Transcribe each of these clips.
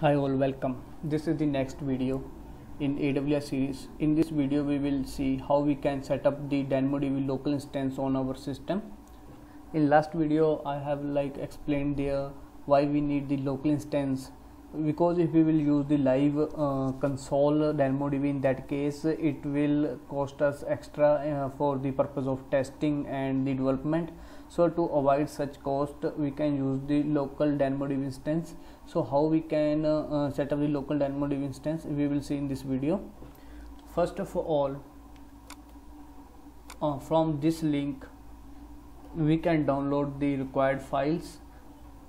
Hi all, welcome. This is the next video in AWS series. In this video we will see how we can set up the DynamoDB local instance on our system. In last video I have explained there why we need the local instance, because if we will use the live console DynamoDB, in that case it will cost us extra for the purpose of testing and the development. So to avoid such cost we can use the local DynamoDB instance. So how we can set up the local DynamoDB instance, we will see in this video. First of all, from this link we can download the required files.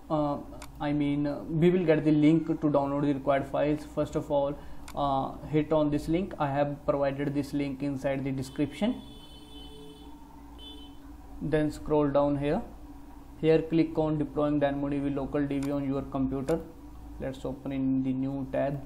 We will get the link to download the required files. First of all, hit on this link. I have provided this link inside the description. Then scroll down here. Here click on deploying DynamoDB local DB on your computer. Let's open in the new tab.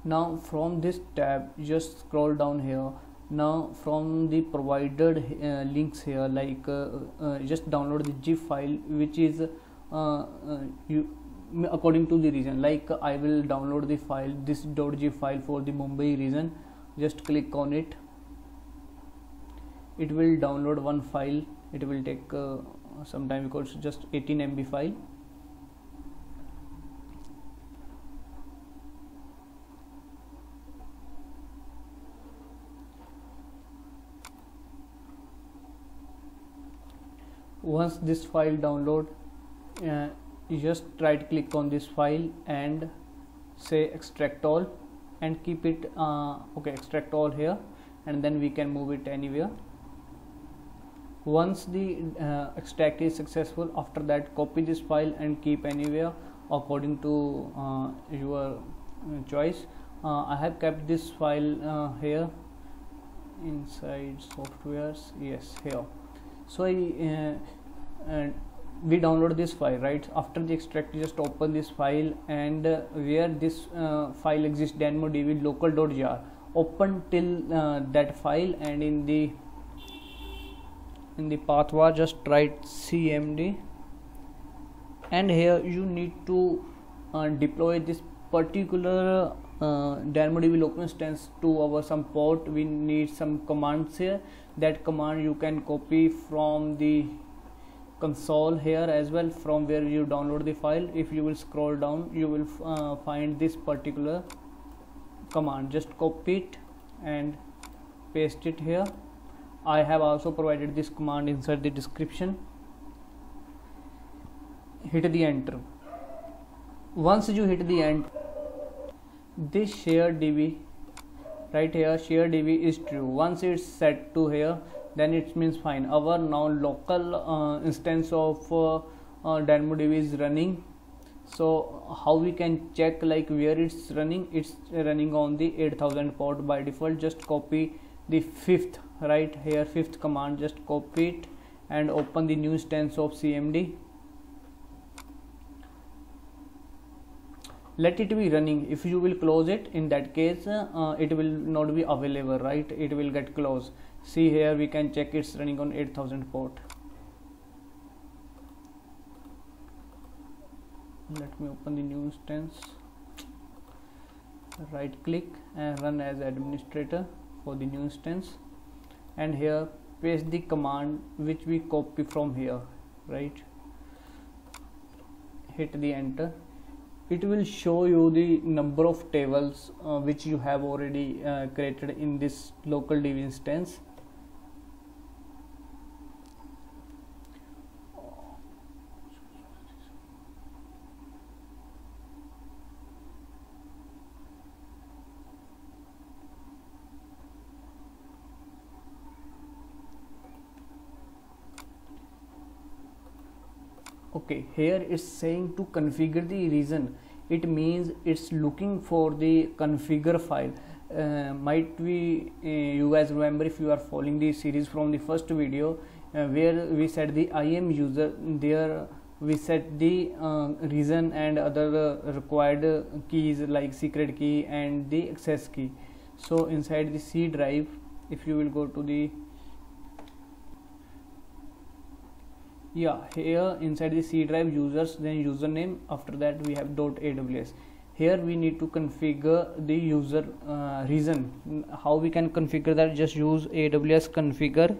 Now from this tab just scroll down here. Now from the provided links here, just download the zip file which is according to the region. I will download the file, this .zip file for the Mumbai region. Just click on it. It will download one file. It will take some time because it's just 18 MB file. Once this file download, you just right click on this file and say extract all and keep it extract all here, and then we can move it anywhere. Once the extract is successful, after that copy this file and keep anywhere according to your choice. I have kept this file here inside softwares, yes, here. So we download this file, right? After the extract, just open this file, and where this file exists, DynamoDB local.jar, open till that file, and in the path bar just write cmd, and here you need to deploy this particular DynamoDB local instance to our some port. We need some commands here. That command you can copy from the console here as well, from where you download the file. If you will scroll down, you will find this particular command. Just copy it and paste it here. I have also provided this command inside the description. Hit the enter. Once you hit the enter, this share db right here, share db is true. Once it's set to here, then it means fine, our now local instance of DynamoDB is running. So how we can check where it's running? It's running on the 8000 port by default. Just copy the fifth, right here, fifth command, just copy it and open the new instance of cmd. Let it be running. If you will close it, in that case it will not be available, right? It will get closed. See here, we can check it's running on 8000 port. Let me open the new instance, right click and run as administrator for the new instance, and here paste the command which we copy from here, right? Hit the enter. It will show you the number of tables which you have already created in this local DB instance. Okay, here it's saying to configure the region. It means it's looking for the configure file. Might be you guys remember, if you are following the series from the first video where we set the IAM user, there we set the region and other required keys like secret key and the access key. So inside the C drive, if you will go to the Yeah, here inside the C drive users, then username, after that we have .aws. Here we need to configure the user region. How we can configure that? Just use aws configure,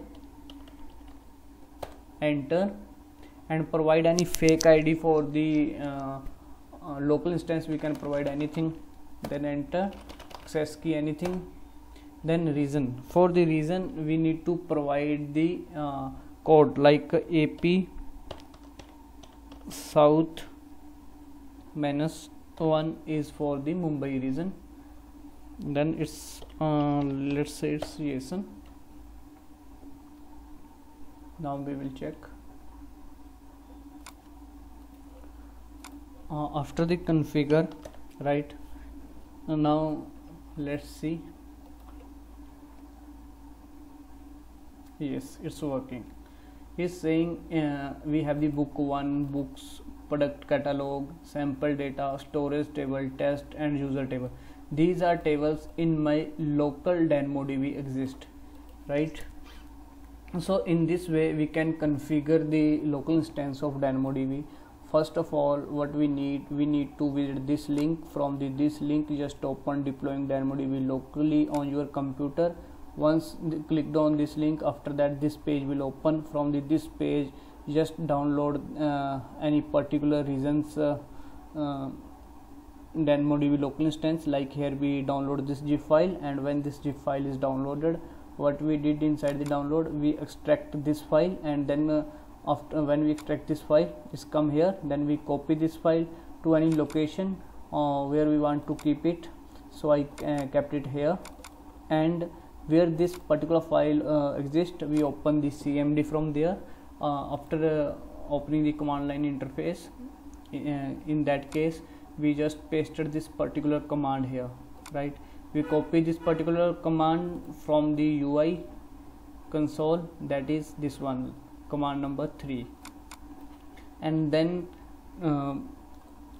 enter, and provide any fake id for the local instance. We can provide anything, then enter, access key, anything, then region. For the region we need to provide the code like AP South -1 is for the Mumbai region. Then it's let's say it's JSON. Now we will check. After the configure, right, now let's see. Yes, it's working. He's saying we have the book 1, books, product catalog, sample data, storage table, test, and user table. These are tables in my local DynamoDB exist, right? So in this way we can configure the local instance of DynamoDB. First of all, what we need to visit this link. From this link, just open deploying DynamoDB locally on your computer. Once clicked on this link, after that this page will open. From this page, just download any particular regions DynamoDB local instance. Like here we download this zip file, and when this zip file is downloaded, what we did inside the download, we extract this file, and then after when we extract this file, is come here, then we copy this file to any location where we want to keep it. So I kept it here, and where this particular file exists, we open the CMD from there. After opening the command line interface, in that case we just pasted this particular command here, right? We copy this particular command from the UI console, that is this one, command number 3, and then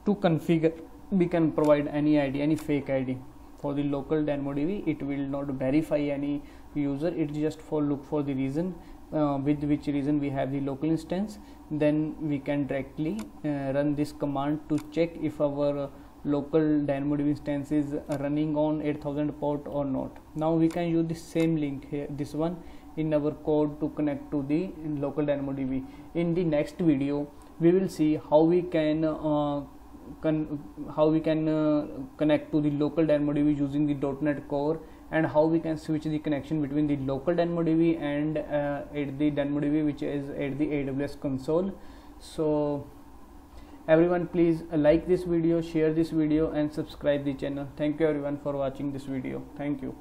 to configure we can provide any ID, any fake ID. For the local DynamoDB, it will not verify any user, it just for look for the region, with which region we have the local instance. Then we can directly run this command to check if our local DynamoDB instance is running on 8000 port or not. Now we can use the same link here, this one, in our code to connect to the local DynamoDB. In the next video we will see how we can connect to the local DynamoDB using the .NET Core, and how we can switch the connection between the local DynamoDB and at the DynamoDB which is at the AWS console. So everyone, please like this video, share this video, and subscribe the channel. Thank you everyone for watching this video. Thank you.